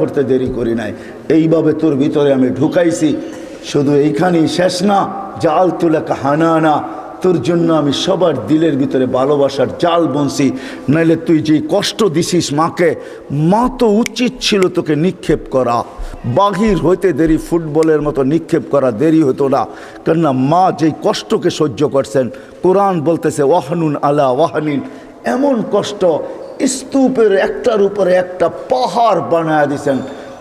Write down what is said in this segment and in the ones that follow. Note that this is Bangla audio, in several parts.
করতে দেরি করি নাই, এইভাবে তোর ভিতরে আমি ঢুকাইছি। শুধু এইখানেই শেষ না, জাল তুলাকা হানানা, তোর জন্য আমি সবার দিলের ভিতরে ভালোবাসার জাল বুনছি। নাইলে তুই যে কষ্ট দিছিস মাকে, মা তো উচিত ছিল তোকে নিক্ষেপ করা, বাহির হইতে দেরি ফুটবলের মতো নিক্ষেপ করা দেরি হতো না। কেননা মা যেই কষ্টকে সহ্য করছেন, কোরআন বলতেছে ওয়াহনুন আলা ওয়াহনিন, এমন কষ্ট স্তূপের একটার উপরে একটা পাহাড় বানায় দিছেন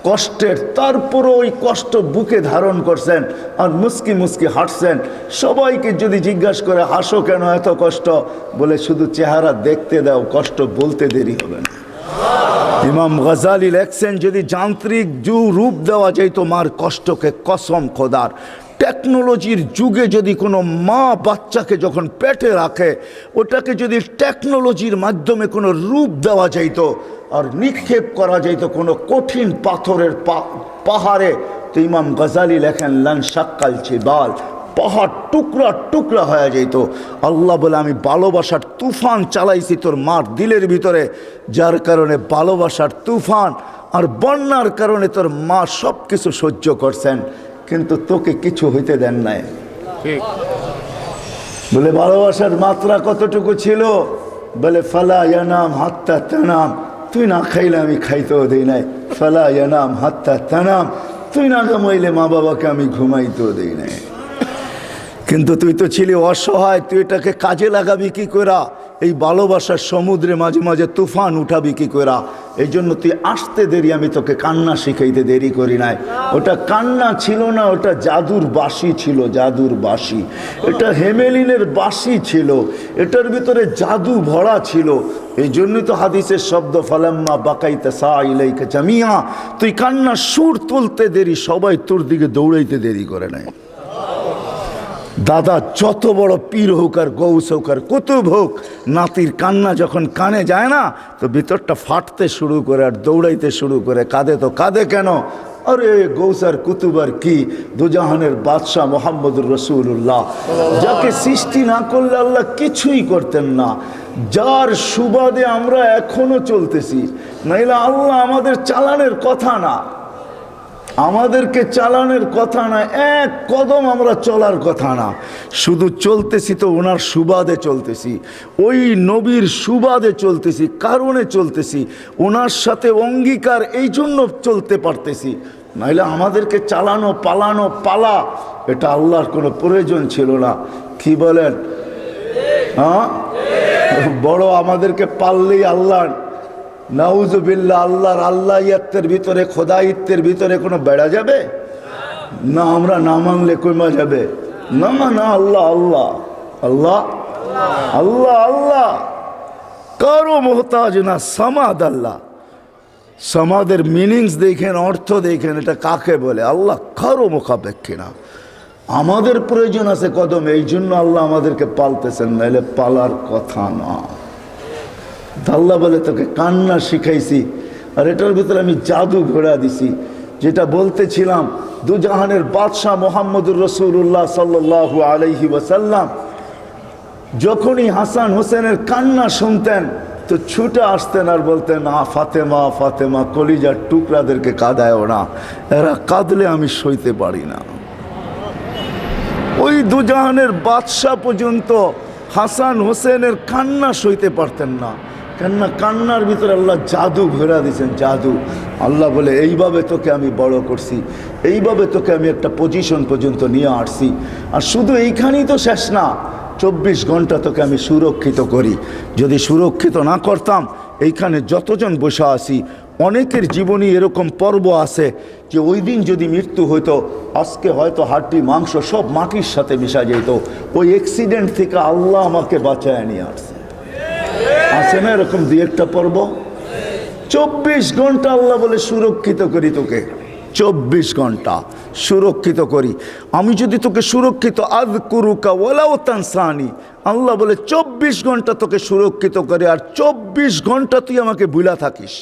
কষ্টের, তারপরও ওই কষ্ট বুকে ধারণ করছেন আর মুস্কি মুস্কি হাঁটছেন। সবাইকে যদি জিজ্ঞাসা করে হাসো কেন এত কষ্ট, বলে শুধু চেহারা দেখতে দাও, কষ্ট বলতে দেরি হবে না। ইমাম গজালি লেখছেন, যদি যান্ত্রিক রূপ দেওয়া যেত মার কষ্টকে, কসম খোদার টেকনোলজির যুগে যদি কোনো মা বাচ্চাকে যখন পেটে রাখে, ওটাকে যদি টেকনোলজির মাধ্যমে কোনো রূপ দেওয়া যাইত আর নিক্ষেপ করা যাইত কোনো কঠিন পাথরের পাহাড়ে, তো ইমাম গজালি লেখেন লান শাক্কাল জিবাল, পাহাড় টুকরা টুকরা হয়ে যেত। আল্লাহ বলে আমি ভালোবাসার তুফান চালাইছি তোর মার দিলের ভিতরে, যার কারণে ভালোবাসার তুফান আর বন্যার কারণে তোর মা সব কিছু সহ্য করছেন, কিন্তু তোকে কিছু হইতে দেন নাই। বলে ভালোবাসার মাত্রা কতটুকু ছিল, বলে ফালা ইয়ানাম হাত্তা তানাম, তুই না খাইলে আমি খাইতেও দেই নাই। ফালা ইয়ানাম হাত্তা তানাম, তুই না ঘুমাইলে মা বাবাকে আমি ঘুমাইতেও দেই নাই। কিন্তু তুই তো ছিলি অসহায়, তুই এটাকে কাজে লাগাবি কি করা? এই ভালোবাসার সমুদ্রে মাঝে মাঝে তুফান উঠাবি কি করা? এই জন্য তুই আসতে দেরি, আমি তোকে কান্না শিখাইতে দেরি করি নাই। ওটা কান্না ছিল না, ওটা জাদুর বাঁশি ছিল, জাদুর বাঁশি। এটা হেমেলিনের বাঁশি ছিল, এটার ভিতরে জাদু ভরা ছিল। এই জন্যই তো হাদিসের শব্দ ফালাম্মা বাকাইতা সা ইলাইকা জামিয়া, তুই কান্নার সুর তুলতে দেরি, সবাই তোর দিকে দৌড়াইতে দেরি করে নাই। দাদা যত বড় পীর হোক আর গৌস হোক আর কুতুব হোক, নাতির কান্না যখন কানে যায় না, তো ভিতরটা ফাটতে শুরু করে আর দৌড়াইতে শুরু করে। কাঁদে তো কাঁদে কেন? আরে গৌস আর কুতুব আর কি, দুজাহানের বাদশাহ মোহাম্মদুর রসুল্লাহ, যাকে সৃষ্টি না করলে আল্লাহ কিছুই করতেন না, যার সুবাদে আমরা এখনো চলতেছি। নাইলে আল্লাহ আমাদের চালানের কথা না, আমাদেরকে চালানোর কথা না, এক কদম আমরা চলার কথা না, শুধু চলতেছি তো ওনার সুবাদে চলতেছি, ওই নবীর সুবাদে চলতেছি, কারণে চলতেছি, ওনার সাথে অঙ্গীকার, এই জন্য চলতে পারতেছি। নাইলে আমাদেরকে চালানো পালানো পালা, এটা আল্লাহর কোনো প্রয়োজন ছিল না। কি বলেন? হ্যাঁ, বড় আমাদেরকে পাললেই আল্লাহ, নাউজুবিল্লাহ, আল্লাহর আল্লাহিয়াতের ভিতরে, খোদাইত্বের ভিতরে কোনো বেড়া যাবে না? আমরা না মানলে কইমা যাবে না? না, আল্লাহ আল্লাহ আল্লাহ আল্লাহ আল্লাহ, কারো মোহতাজ না, সামাদ আল্লাহ। সমাদের মিনিংস দেখেন, অর্থ দেখেন, এটা কাকে বলে? আল্লাহ কারো মুখাপেক্ষী না। আমাদের প্রয়োজন আছে কদম, এই জন্য আল্লাহ আমাদেরকে পালতেছেন, নাইলে পালার কথা না। আল্লাহ বলে তোকে কান্না শিখাইছি, আর এটার ভিতরে আমি জাদু ঘোরা দিছি। যেটা বলতেছিলাম, দুজাহানের বাদশাহ মোহাম্মদুর রসুল্লাহ সাল্লাল্লাহু আলাইহি ওয়াসাল্লাম যখনই হাসান হোসেনের কান্না শুনতেন, তো ছুটে আসতেন আর বলতেন, ফাতেমা ফাতেমা, কলিজার টুকরাদেরকে কাঁদায়ও না, এরা কাঁদলে আমি সইতে পারি না। ওই দুজাহানের বাদশাহ পর্যন্ত হাসান হোসেনের কান্না সইতে পারতেন না। কেননা কান্নার ভিতরে আল্লাহ জাদু ঘোরা দিয়েছেন, জাদু। আল্লাহ বলে এইভাবে তোকে আমি বড় করছি, এইভাবে তোকে আমি একটা পজিশন পর্যন্ত নিয়ে আসছি। আর শুধু এইখানেই তো শেষ না, 24 ঘন্টা তোকে আমি সুরক্ষিত করি। যদি সুরক্ষিত না করতাম, এইখানে যতজন বসে আছি, অনেকের জীবনে এরকম পর্ব আছে যে ওই দিন যদি মৃত্যু হইতো, আজকে হয়তো হাড্ডি মাংস সব মাটির সাথে মিশা যেত। ওই অ্যাক্সিডেন্ট থেকে আল্লাহ আমাকে বাঁচায় নিয়ে আসছে। আছে না এরকম দুই একটা পর্ব? 24 ঘন্টা আল্লাহ বলে সুরক্ষিত করি তোকে, 24 ঘন্টা সুরক্ষিত করি। আমি যদি তোকে সুরক্ষিত আযকুরুকা ওয়ালাউ তানসানি, আল্লাহ বলে 24 ঘন্টা তোকে সুরক্ষিত করে, আর 24 ঘন্টা তুই আমাকে ভুলা থাকিস।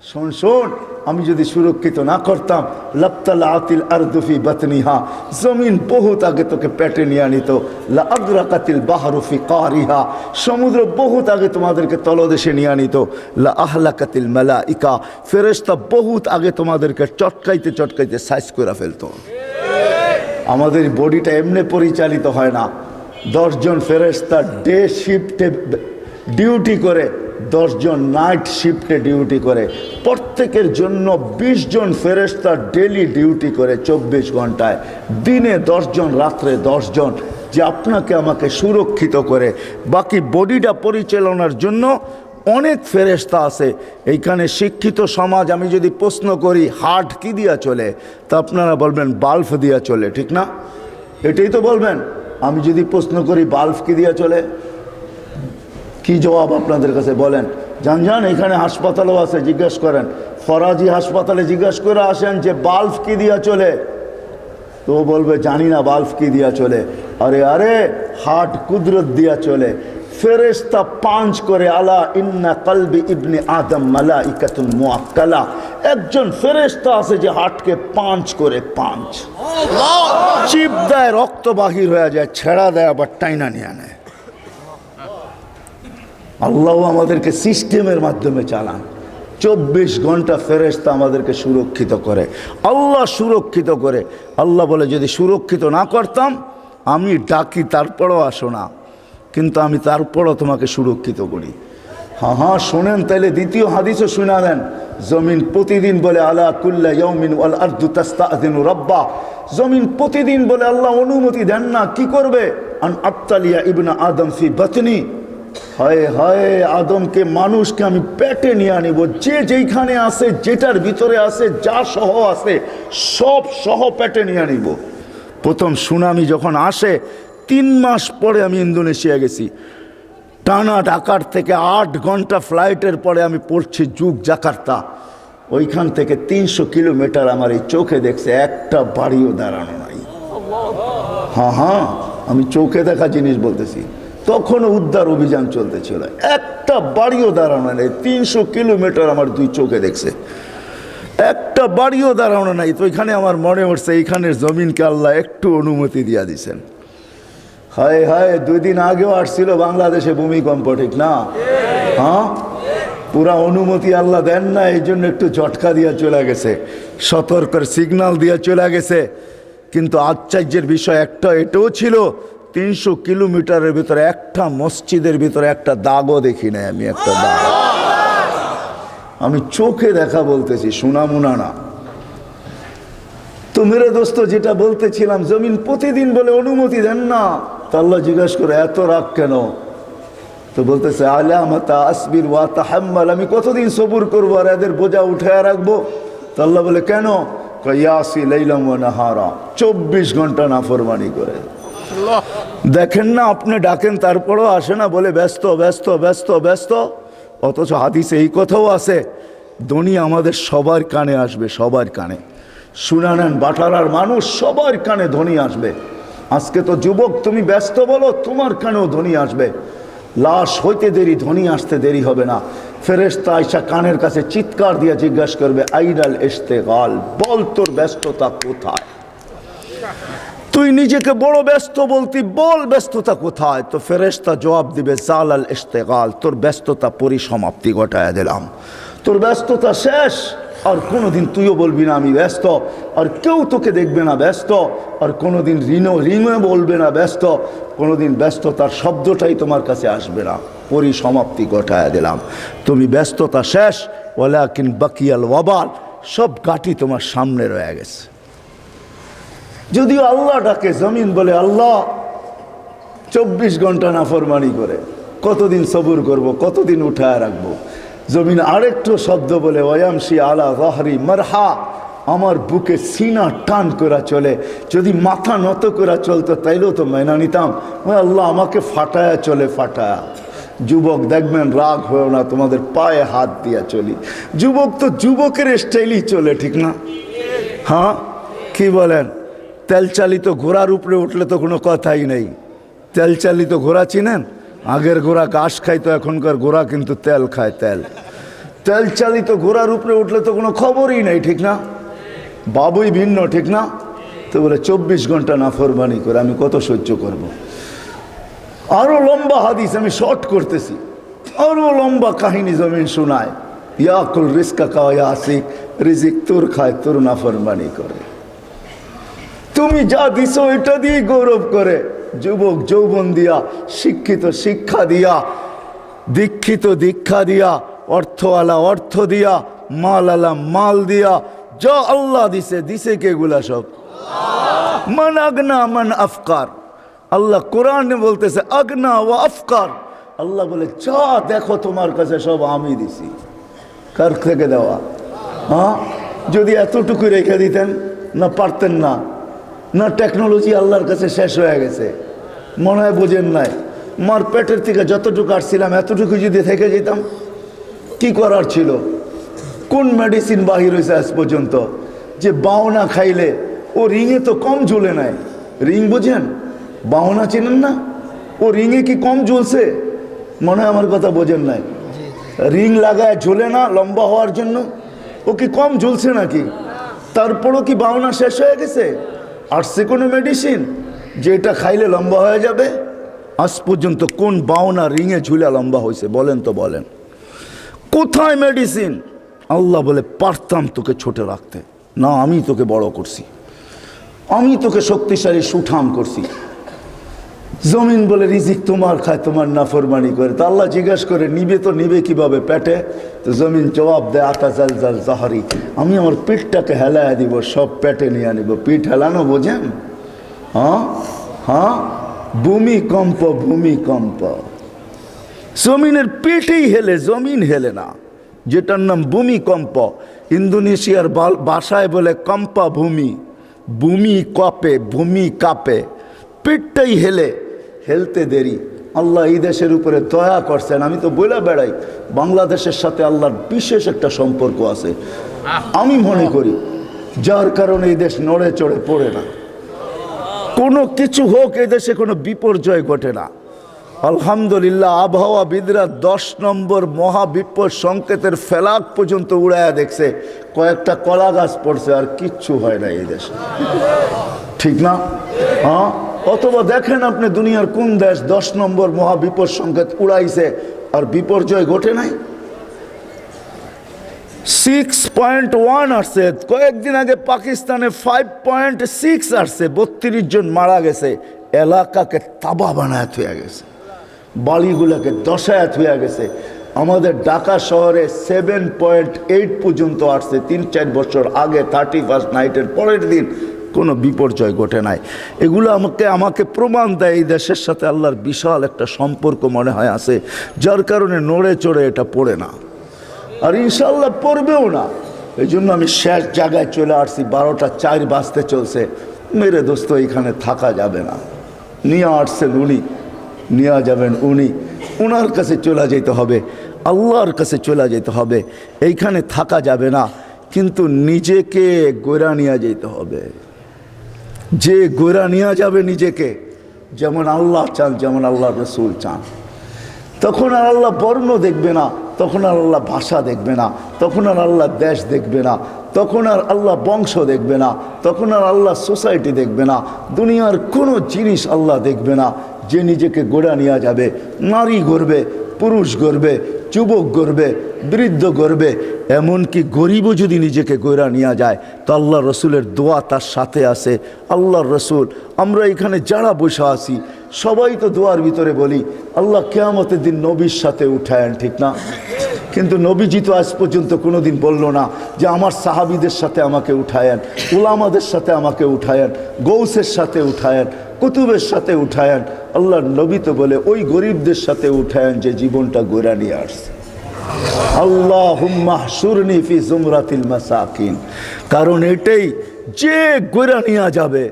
শোন শোন, আমি যদি সুরক্ষিত না করতাম, লাবতালাতিল আরদু ফি বাতনিহা, জমিন বহুত আগে তোকে পেটে নিয়ে নিত। লা আগরাকাতিল বাহরু ফি কারিহা, সমুদ্র বহুত আগে তোমাদেরকে তলদেশে নিয়ে নিত। লা আহলাকাতিল মালাইকা, ফেরেশতা বহুত আগে তোমাদেরকে চটকাইতে চটকাইতে সাইজ করে ফেলতো। আমাদের বডিটা এমনি পরিচালিত হয় না। 10 জন ফেরেশতা ডে শিফটে ডিউটি করে, 10 জন নাইট শিফটে ডিউটি করে। প্রত্যেকের জন্য 20 জন ফেরেশতা ডেলি ডিউটি করে 24 ঘন্টায়। দিনে 10 জন, রাত্রে 10 জন, যে আপনাকে আমাকে সুরক্ষিত করে। বাকি বডিটা পরিচালনার জন্য অনেক ফেরেশতা আছে। এইখানে শিক্ষিত সমাজ, আমি যদি প্রশ্ন করি হার্ট কি দিয়া চলে, তা আপনারা বলবেন বাল্ব দিয়া চলে, ঠিক না? এটাই তো বলবেন। আমি যদি প্রশ্ন করি বাল্ব কি দিয়া চলে, কি জবাব আপনাদের কাছে বলেন? জান এখানে হাসপাতালও আছে, জিজ্ঞাসা করেন। ফরাজি হাসপাতালে জিজ্ঞাসা করে আসেন যে বাল্ব কি দিয়া চলে, তো বলবে জানি না বাল্ব কি দিয়া চলে। আরে আরে, হার্ট কুদরত দিয়া চলে। ফেরেশতা 5 করে, আলা ইন্না কলবি ইবনে আদম মালাইকাতুন মুআক্কালা। একজন ফেরেশতা আছে যে হার্টকে 5 করে, 5 চিপ দেয়, রক্ত বাহির হয়ে যায়, ছেড়া দেয়, আবার টাইনা নিয়ে নেয়। আল্লাহ আমাদেরকে সিস্টেমের মাধ্যমে চালান। 24 ঘন্টা ফেরেশতা আমাদেরকে সুরক্ষিত করে। আল্লাহ সুরক্ষিত করে। আল্লাহ বলে যদি সুরক্ষিত না করতাম, আমি ডাকি তারপরও আসো না, কিন্তু আমি তারপরও তোমাকে সুরক্ষিত করি। হ্যাঁ শোনেন, তাইলে দ্বিতীয় হাদিসও শুনা দেন। জমিন প্রতিদিন বলে আলা কুল্লা ইয়াউমিন ওয়াল আরদু তাস্তাযিনু রাব্বা, জমিন প্রতিদিন বলে আল্লাহ অনুমতি দেন না, কি করবে? আন আবতালিয়া ইবনা আদম ফি বাতনি, হায় হায়, আদমকে, মানুষকে আমি পেটে নিয়ে আনিব। যে যেইখানে আছে, যেটার ভিতরে আছে, যা সহ আছে, সব সহ পেটে নিয়ে আনিব। প্রথম সুনামি যখন আসে, 3 মাস পরে আমি ইন্দোনেশিয়া গেছি। টানা ঢাকার থেকে 8 ঘন্টা ফ্লাইটের পরে আমি পড়ছি জাকার্তা। ওইখান থেকে 300 কিলোমিটার আমার এই চোখে দেখছে, একটা বাড়িও দাঁড়ানো নাই। হ্যাঁ, আমি চোখে দেখা জিনিস বলতেছি। তখনও উদ্ধার অভিযান চলতেছিল, একটা বাড়িও দাঁড়ানো নেই। 300 কিলোমিটার আমার 2 চোখে দেখছে, একটা বাড়িও দাঁড়ানো নাই। তো এখানে আমার মনে হচ্ছে এইখানের জমিনকে আল্লাহ একটু অনুমতি দিয়া দিছেন। হায় হায়, 2 দিন আগেও আসছিল বাংলাদেশে ভূমিকম্প, ঠিক না? হ্যাঁ, পুরা অনুমতি আল্লাহ দেন না, এই জন্য একটু ঝটকা দিয়া চলে গেছে, সতর্কের সিগন্যাল দিয়া চলে গেছে। কিন্তু আশ্চর্যের বিষয় একটা এটাও ছিল, 300 কিলোমিটারের ভিতরে একটা মসজিদের ভিতরে একটা দাগও দেখি নাই আমি, একটা দাগ। আমি চোখে দেখা বলতেছি, শোনামুনা না। তো মেরে দোস্ত, যেটা বলতেছিলাম, জমিন প্রতিদিন বলে অনুমতি দেন না। তো আল্লাহ জিজ্ঞাসা করে এত রাগ কেন? তো বলতেছে আলা মাতা আসবির ওয়া তাহাম্মাল, আমি কতদিন সবুর করবো আর এদের বোঝা উঠায় রাখবো? তো আল্লাহ বলে কেন? ইয়াসি লাইলাম ওয়া নাহারা, 24 ঘন্টা নাফরমানি করে। দেখেন না, আপনি ডাকেন তারপরও আসে না, বলে ব্যস্ত ব্যস্ত ব্যস্ত ব্যস্ত। অথচ হাদিসে এই কথাও আছে, দুনিয়া আমাদের সবার কানে আসবে, সবার কানে। শুনা নেন, বাটারার মানুষ সবার কানে ধ্বনি আসবে। আজকে তো যুবক, তুমি ব্যস্ত বলো, তোমার কানেও ধ্বনি আসবে। লাশ হইতে দেরি, ধ্বনি আসতে দেরি হবে না। ফেরেশতা আয়েশা কানের কাছে চিৎকার দিয়ে জিজ্ঞাসা করবে, আইনাল ইশতিগাল, বল তোর ব্যস্ততা কোথায়? তুই নিজেকে বড় ব্যস্ত বলতি, বল ব্যস্ততা কোথায়? তো ফেরেশতা জবাব দিবে, জালাল ইশতিগাল, তোর ব্যস্ততা পরিসমাপ্তি ঘটায় দিলাম, তোর ব্যস্ততা শেষ। আর কোনোদিন তুইও বলবি না আমি ব্যস্ত, আর কেউ তোকে দেখবে না ব্যস্ত, আর কোনোদিন ঋণও বলবে না ব্যস্ত, কোনোদিন ব্যস্ততার শব্দটাই তোমার কাছে আসবে না। পরিসমাপ্তি ঘটায় দিলাম, তুমি ব্যস্ততা শেষ। ওয়ালাকিন বাকিয়াল ওয়াবাল, সব ঘাটি তোমার সামনে রয়ে গেছে। যদিও আল্লাহ ডাকে, জমিন বলে আল্লাহ 24 ঘন্টা নাফরমানি করে, কতদিন সবুর করব, কতদিন উঠায় রাখবো? জমিন আরেকটু শব্দ বলে, ওয়ামশি আলা যাহরি মারহা, আমার বুকে সিনা টান করা চলে। যদি মাথা নত করা চলতো তাইলেও তো মেনা নিতাম। আল্লাহ আমাকে ফাটায়া চলে, ফাটায়া। যুবক দেখবেন, রাগ হয়েও না, তোমাদের পায়ে হাত দিয়া চলি। যুবক তো যুবকের স্টাইলই চলে, ঠিক না? হ্যাঁ, কি বলেন? তেল চালিত ঘোড়ার উপরে উঠলে তো কোনো কথাই নেই। তেল চালিত ঘোড়া চিনেন? আগের ঘোড়া ঘাস খাইতো, এখনকার ঘোড়া কিন্তু তেল খায়, তেল। তেল চালিত ঘোড়ার উপরে উঠলে তো কোনো খবরই নাই, ঠিক না? বাবুই ভিন্ন, ঠিক না? তো বলে 24 ঘন্টা নাফরমানি করে আমি কত সহ্য করব। আরো লম্বা হাদিস, আমি শর্ট করতেছি, আরো লম্বা কাহিনী জমিন শোনায়। ইয়াকুল রিজকা কা ইয়াসিক, রিজিক তোর খায়, তোর নাফরমানি করে। তুমি যা দিছো এটা দিয়ে গৌরব করে, যুবক যৌবন দিয়া, শিক্ষিত শিক্ষা দিয়া, দীক্ষিত দীক্ষা দিয়া, অর্থওয়ালা অর্থ দিয়া, মাল আলা মাল দিয়া, যা আল্লাহ দিছে, দিছে কে গুলা সব? মান আগনা মান আফকার। আল্লাহ কোরআনে বলতেছে আগনা ওয়া আফকার। আল্লাহ বলে যা দেখো তোমার কাছে সব আমি দিছি। কার থেকে দেওয়া? হ্যাঁ, যদি এতটুকু রেখে দিতেন না, পারতেন না, না টেকনোলজি আল্লাহর কাছে শেষ হয়ে গেছে, মনে হয় বোঝেন নাই। মার পেটের থেকে যতটুকু আসছিলাম এতটুকু যদি থেকে যেতাম, কি করার ছিল? কোন মেডিসিন বাহির হয়েছে আজ পর্যন্ত যে বাওনা খাইলে ও রিংয়ে তো কম ঝুলে নাই? রিং বুঝেন? বাওনা চেনেন না? ও রিংয়ে কি কম ঝুলছে? মনে হয় আমার কথা বোঝেন নাই। রিং লাগায় ঝুলে না লম্বা হওয়ার জন্য? ও কি কম ঝুলছে নাকি? তারপরও কি বাওনা শেষ হয়ে গেছে? আসছে কোনো মেডিসিন যে এটা খাইলে লম্বা হয়ে যাবে? আজ পর্যন্ত কোন বাওনা রিংয়ে ঝুলে লম্বা হয়েছে বলেন তো, বলেন কোথায় মেডিসিন? আল্লাহ বলে পারতাম তোকে ছোট রাখতে, না আমি তোকে বড় করছি, আমি তোকে শক্তিশালী সুঠাম করছি। জমিন বলে রিজিক তোমার খায়, তোমার নাফরমানি করে। তা আল্লাহ জিজ্ঞাসা করে নিবে তো নিবে কিভাবে? পেটে। তো জমিন জবাব দেয় আতা জাল জাল জাহারি, আমি আমার পিঠটাকে হেলায় দিব, সব পেটে নিয়ে নিব। পিঠ হেলানো বোঝেন? হ্যাঁ হ্যাঁ, ভূমিকম্প ভূমিকম্প, জমিনের পিঠেই হেলে, জমিন হেলে না, যেটার নাম ভূমিকম্প। ইন্দোনেশিয়ার ভাষায় বলে কম্পা ভূমি, ভূমি কাঁপে, ভূমি কাঁপে, পিঠটাই হেলে, হেলতে দেরি। আল্লাহ এই দেশের উপরে দয়া করছেন। আমি তো বলে বেড়াই বাংলাদেশের সাথে আল্লাহর বিশেষ একটা সম্পর্ক আছে আমি মনে করি, যার কারণে এই দেশ নড়ে চড়ে পড়ে না। কোনো কিছু হোক এই দেশে কোনো বিপর্যয় ঘটে না। আলহামদুলিল্লাহ, আবহাওয়াবিদরা 10 নম্বর মহাবিপদ সংকেতের ফেলাক পর্যন্ত উড়াইয়া দেখছে, কয়েকটা কলা গাছ পড়ছে, আর কিচ্ছু হয় না এই দেশে, ঠিক না? হ্যাঁ, অথবা দেখেন আপনি দুনিয়ার কোন দেশ 10 নম্বর মহাবিপদ সংকেত উড়াইছে আর বিপর্যয় ঘটে নাই? 6.1 আসছে, কয়েকদিন আগে পাকিস্তানে 5.6 আসছে, 32 জন মারা গেছে, এলাকাকে তাবা বানায় থুয়া গেছে, বাড়িগুলোকে দশায় থুয়া গেছে। আমাদের ঢাকা শহরে 7.8 পর্যন্ত আসছে 3-4 বছর আগে, 31st নাইটের পরের দিন কোনো বিপর্যয় ঘটে নাই। এগুলো আমাকে প্রমাণ দেয় এই দেশের সাথে আল্লাহর বিশাল একটা সম্পর্ক মনে হয় আছে, যার কারণে নড়ে চড়ে এটা পড়ে না, আর ইনশাল্লাহ পড়বেও না। এই জন্য আমি শেষ জায়গায় চলে আসছি, 12টা 4 বাজতে চলছে। মেরে দোস্ত এখানে থাকা যাবে না, নিয়ে আসছেন উনি, নিয়ে যাবেন উনি, ওনার কাছে চলে যেতে হবে, আল্লাহর কাছে চলে যেতে হবে, এইখানে থাকা যাবে না। কিন্তু নিজেকে গোড়া নিয়ে যেতে হবে। যে গোড়া নিয়ে যাবে নিজেকে, যেমন আল্লাহ চান, যেমন আল্লাহ রসুল চান, তখন আর আল্লাহ বর্ণ দেখবে না, তখন আর আল্লাহ ভাষা দেখবে না, তখন আর আল্লাহ দেশ দেখবে না, তখন আর আল্লাহ বংশ দেখবে না, তখন আর আল্লাহ সোসাইটি দেখবে না, দুনিয়ার কোনো জিনিস আল্লাহ দেখবে না। যে নিজেকে গোড়া নিয়ে যাবে, নারী গড়বে, পুরুষ গড়বে, যুবক গড়বে, বৃদ্ধ গড়বে, এমনকি গরিবও যদি নিজেকে গোড়া নিয়ে যায় তো আল্লাহ রসুলের দোয়া তার সাথে আছে। আল্লাহর রসুল, আমরা এখানে যারা বসে আছি সবাই তো দোয়ার ভিতরে বলি আল্লাহ কিয়ামতের দিন নবীর সাথে উঠায়েন, ঠিক না? কিন্তু নবীজি তো আজ পর্যন্ত কোনো দিন বললো না যে আমার সাহাবীদের সাথে আমাকে উঠায়েন, উলামাদের সাথে আমাকে উঠায়েন, গৌসের সাথে উঠায়েন, কুতুবের সাথে উঠায়েন। আল্লাহর নবী তো বলে ওই গরিবদের সাথে উঠায়েন যে জীবনটা গোড়া নিয়ে আসছে। আল্লাহুম্মা হশুরনি ফি জুমরাতিল মাসাকিন, কারণ এটাই যে গোড়া নিয়ে যাবে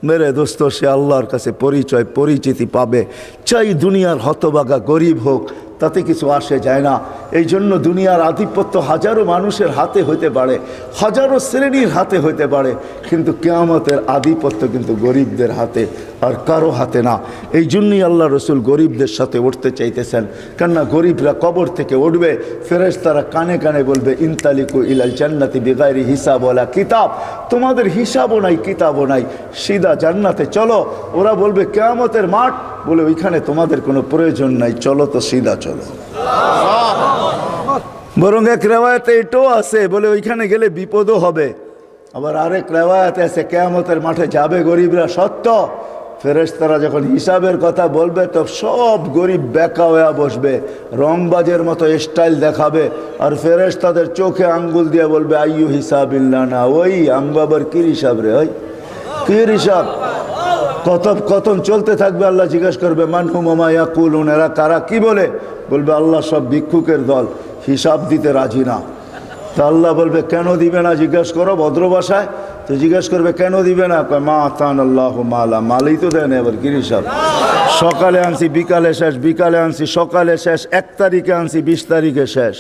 মেরে দোস্ত সে আল্লাহর কাছে পরিচয় পরিচিতি পাবে। চাই দুনিয়ার হতবাগা গরিব হোক, তাতে কিছু আসে যায় না। এই জন্য দুনিয়ার আধিপত্য হাজারো মানুষের হাতে হতে পারে, হাজারো শ্রেণীর হাতে হতে পারে, কিন্তু কিয়ামতের আধিপত্য কিন্তু গরিবদের হাতে, আর কারো হাতে না। এই জন্যই আল্লাহ রসুল গরিবদের সাথে উঠতে চাইতেছেন, কেননা গরিবরা কবর থেকে উঠবে, ফেরেশতারা কানে কানে বলবে ইনতালিকু ইলাল জান্নাতি বিগাইরি হিসাব ওয়ালা কিতাব, তোমাদের হিসাবও নাই কিতাবও নাই, সিধা জান্নাতে চলো। ওরা বলবে কিয়ামতের মাঠ, বলে ওইখানে তোমাদের কোনো প্রয়োজন নাই, চলো তো সিধা চলো। বরং এক রেওয়ায়তে এটাও আছে, বলে ওইখানে গেলে বিপদও হবে। আবার আরেক রেওয়ায়তে আছে কিয়ামতের মাঠে যাবে গরিবরা সত্য, ফেরেশতারা যখন হিসাবের কথা বলবে তো সব গরিব বেকা হয়ে বসবে, রংবাজের মতো স্টাইল দেখাবে, আর ফেরেশতাদের চোখে আঙ্গুল দিয়ে বলবে আইয়ু হিসাবিল্লাহ না, ওই আমবাবার কি হিসাব রে, ওই কি হিসাব। কথন চলতে থাকবে, আল্লাহ জিজ্ঞেস করবে মানহুম ওমা ইয়াকুলুন, এরা কারা, কি বলে, বলবে আল্লাহ সব ভিক্ষুকের দল, হিসাব দিতে রাজি না। তা আল্লাহ বলবে কেন দিবে না, জিজ্ঞেস করো ভদ্র ভাষায়। তো জিজ্ঞেস করবে কেন দিবে না, মা আতান আল্লাহ মালা, মালই তো দেন, এবার কি হিসাব, সকালে আনছি বিকালে শেষ, বিকালে আনছি সকালে শেষ, 1 তারিখে আনছি 20 তারিখে শেষ।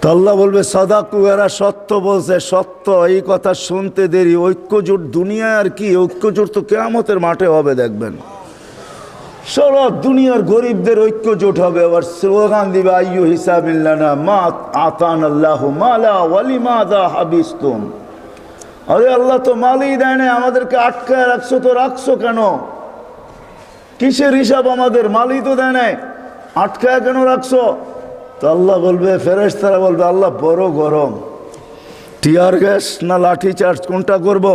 তো আল্লাহ বলবে সাদাকু, এরা সত্য বলছে, সত্য। এই কথা শুনতে দেরি, ঐক্যজোট দুনিয়ায় আর কি, ঐক্যজোট তো কিয়ামতের মাঠে হবে, দেখবেন সারা দুনিয়ার গরিবদের ঐক্যজোট হবে। আবার স্লোগান দিবে আইয়ু হিসাবিল্লানা মা আতান আল্লাহ মালা ওয়ালিমাদা হাবিস্তুম, আরে আল্লাহ তো মালই দেয় না, আমাদেরকে আটকায় রাখছো, তো রাখছো কেন, কিসের হিসাব, আমাদের মালই তো দেয় নাই, আটকায় কেন রাখছো। তো আল্লাহ বলবে, ফেরেশতারা বলবে আল্লাহ বড় গরম, টিয়ার গ্যাস না লাঠি চার্জ কোনটা করব।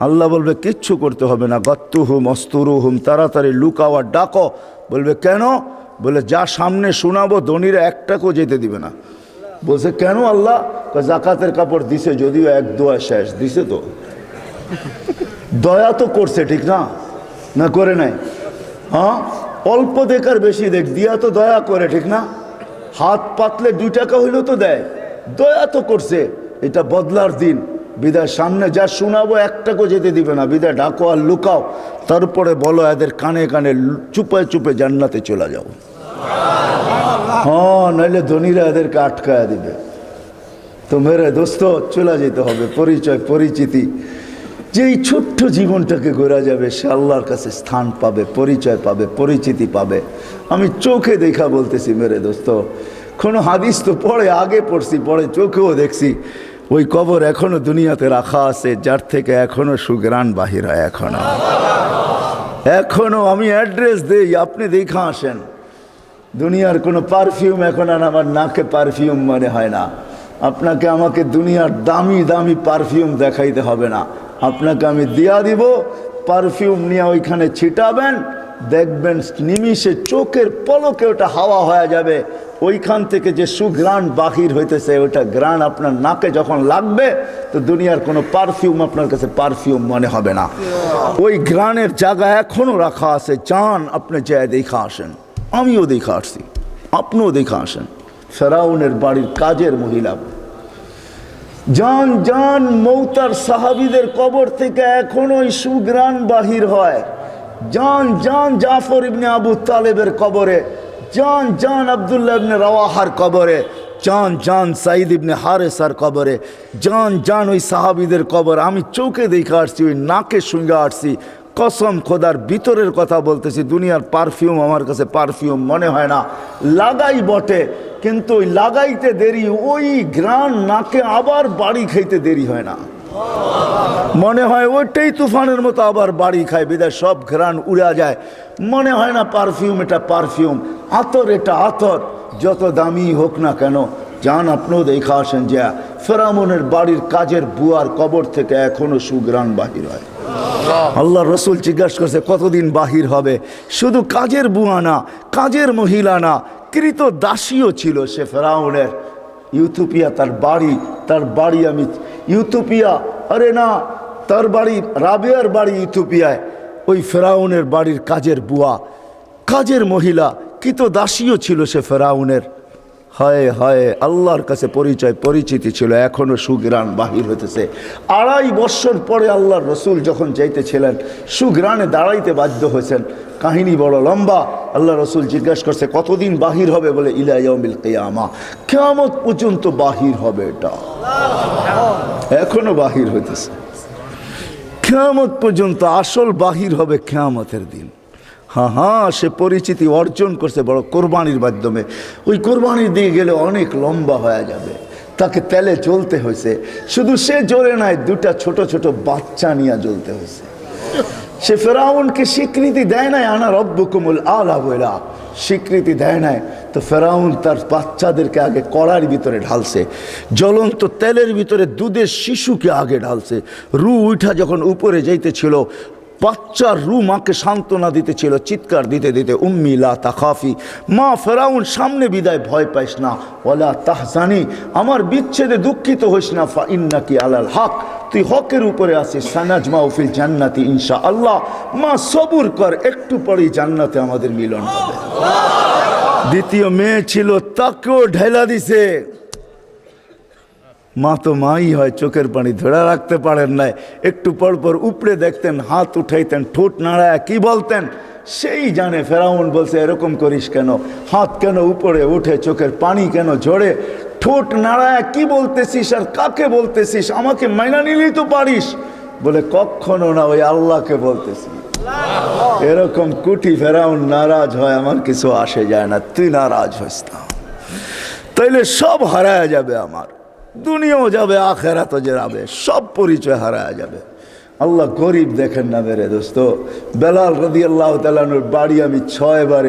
আল্লাহ বলবে কিচ্ছু করতে হবে না, গত্তুহুম অস্তুরুহুম, তাড়াতাড়ি লুকাও আর ডাকো। বলবে কেন, বলে যা সামনে শোনাবো ধনীরা একটাকেও যেতে দিবে না। বলছে কেন আল্লাহ, জাকাতের কাপড় দিছে, যদিও 1 দোয়া শেষ দিছে, তো দয়া তো করছে ঠিক না, না করে নাই, হ্যাঁ অল্প দেখার বেশি দেখ, দিয়া তো দয়া করে ঠিক না, হাত পাতলে 2 টাকা হইলেও তো দেয়, দয়া তো করছে। এটা বদলার দিন, বিদায় সামনে যা শোনাবো একটাকেও যেতে দিবে না, বিদায় ডাকো আর লুকাও, তারপরে বলো এদের কানে কানে চুপে চুপে জান্নাতে চলে যাও। হ্যাঁ, নাইলে ধনীরা এদেরকে আটকায়া দিবে। তো মেরে দোস্ত চলে যেতে হবে, পরিচয় পরিচিতি, যেই ছোট্ট জীবনটাকে গড়া যাবে সে আল্লাহর কাছে স্থান পাবে, পরিচয় পাবে, পরিচিতি পাবে। আমি চোখে দেখা বলতেছি মেরে দোস্ত, কোনো হাদিস তো পড়ে আগে পড়ছি, পড়ে চোখেও দেখছি, ওই কবর এখনো দুনিয়াতে রাখা আছে, যার থেকে এখনো সুগ্রাণ বাহির হয়, এখনো আমি অ্যাড্রেস দেই, আপনি দেখা আসেন। দুনিয়ার কোনো পারফিউম এখন আর আমার নাকে পারফিউম মনে হয় না। আপনাকে আমাকে দুনিয়ার দামি দামি পারফিউম দেখাইতে হবে না, আপনাকে আমি দিয়া দিব, পারফিউম নিয়ে ওইখানে ছিটাবেন, দেখবেন নিমিষে চোখের পলকে ওটা হাওয়া হয়ে যাবে। ওইখান থেকে যে সুঘ্রাণ বাহির হইতেছে, ওটা ঘ্রাণ আপনার নাকে যখন লাগবে, তো দুনিয়ার কোনো পারফিউম আপনার কাছে পারফিউম মনে হবে না। ওই ঘ্রাণের জায়গা এখনও রাখা আছে, চান আপনি যায় দেখা আসেন, আমিও দেখা আসছি, আপনিও দেখা আসেন। ফেরাউনের বাড়ির কাজের মহিলা, জান জান মৌতার সাহাবীদের কবর থেকে এখনো সুঘ্রাণ বাহির হয়। জান জান জাফর ইবনে আবু তালেবের কবরে, জান জান আব্দুল্লাহ ইবনে রাওয়াহার কবরে, জান জান সাইদ ইবনে হারেসার কবরে, জান জান ওই সাহাবীদের কবর আমি চোখে দেখে আসছি, ওই নাকে শুঙ্গে আসছি। কসম খোদার ভিতরের কথা বলতেছি, দুনিয়ার পারফিউম আমার কাছে পারফিউম মনে হয় না। লাগাই বটে, কিন্তু ওই লাগাইতে দেরি, ওই ঘ্রাণ নাকে আবার বাড়ি খাইতে দেরি হয় না, মনে হয় ওইটাই তুফানের মতো আবার বাড়ি খায়, বিদায় সব ঘ্রাণ উড়া যায়। মনে হয় না পারফিউম এটা পারফিউম, আতর এটা আতর, যত দামি হোক না কেন। যান আপনিও দেখা আসেন যে ফেরাউনের বাড়ির কাজের বুয়ার কবর থেকে এখনো সুঘ্রাণ বাহির হয়। আল্লাহ রসুল জিজ্ঞাসা করছে কতদিন বাহির হবে। শুধু কাজের বুয়া না, কাজের মহিলা না, কৃত দাসীও ছিল সে ফেরাউনের। ইউথোপিয়া তার বাড়ি আমি ইউথোপিয়া, আরে না, তার বাড়ি রাবেয়ার বাড়ি ইউথোপিয়ায়। ওই ফেরাউনের বাড়ির কাজের বুয়া, কাজের মহিলা, কৃত দাসীও ছিল সে ফেরাউনের। হায় হায়, আল্লাহর কাছে পরিচিতি ছিল, এখনো সুগ্রাণ বাহির হইতেছে। 2.5 বছর পরে আল্লাহর রসুল যখন যাইতেছিলেন, সুগ্রাণে দাঁড়াইতে বাধ্য হয়েছেন। কাহিনী বড় লম্বা। আল্লাহ রসুল জিজ্ঞাসা করছে কতদিন বাহির হবে, বলে ইলা ইয়াউমিল কিয়ামা, কিয়ামত পর্যন্ত বাহির হবে। এটা এখনো বাহির হইতেছে, কিয়ামত পর্যন্ত আসল বাহির হবে কিয়ামতের দিন। হ্যাঁ, সে পরিচিতি অর্জন করছে বড় কোরবানির মাধ্যমে। ওই কোরবানির দিকে গেলে অনেক লম্বা হয়ে যাবে, তাকে তেলে জ্বলতে হয়েছে। শুধু সে জ্বলে নাই, 2টা ছোট ছোট বাচ্চা নিয়ে জ্বলতে হয়েছে। সে ফেরাউনকে স্বীকৃতি দেয় নাই, আনা রব্বুকুমুল আলা বইলা স্বীকৃতি দেয় নাই। তো ফেরাউন তার বাচ্চাদেরকে আগে কড়ার ভিতরে ঢালছে, জ্বলন্ত তেলের ভিতরে দুধের শিশুকে আগে ঢালছে। রু উঠা যখন উপরে যাইতেছিল, বাচ্চার রু মাকে সান্ত্বনা দিতেছিল, চিৎকার দিতে দিতে, উম্মি লা তাখাফি, মা ফেরাউন সামনে বিদায়, ভয় পাইস না, ওয়ালা তাহজানি, আমার বিচ্ছেদে দুঃখিত হইস না, ফা ইন্নাকি আলাল হক, তুই হকের উপরে আছিস, সানাজমাউ ফিল জান্নাতি ইনশাআল্লাহ, মা সবুর কর, একটু পরেই জান্নাতে আমাদের মিলন হবে। দ্বিতীয় মেয়ে ছিল, তাকেও ঢেলা দিছে। মা তো মাই হয়, চোখের পানি ধরে রাখতে পারেন নাই, একটু পর পর উপরে দেখতেন, হাত উঠাইতেন, ঠোঁট নাড়ায় কি বলতেন সেই জানে। ফেরাউন বলছে এরকম করিস কেন, হাত কেন উপরে উঠে, চোখের পানি কেন ঝরে, ঠোঁট নাড়ায় কি বলতেছিস আর কাকে বলতেছিস, আমাকে মাইনা নিলেই তো পারিস। বলে কখনো না, ওই আল্লাহকে বলতেছি। এরকম কুটি ফেরাউন নারাজ হয়, আমার কিছু আসে যায় না, তুই নারাজ হইস না, তাইলে সব হারায় যাবে, আমার দুনিয়াও যাবে, আখেরাতও যাবে, সব পরিচয় হারায় যাবে। আল্লাহ গরিব দেখেন না মেরে দোস্ত। বেলাল রাদিয়াল্লাহু তাআলার বাড়ি আমি 6 বারে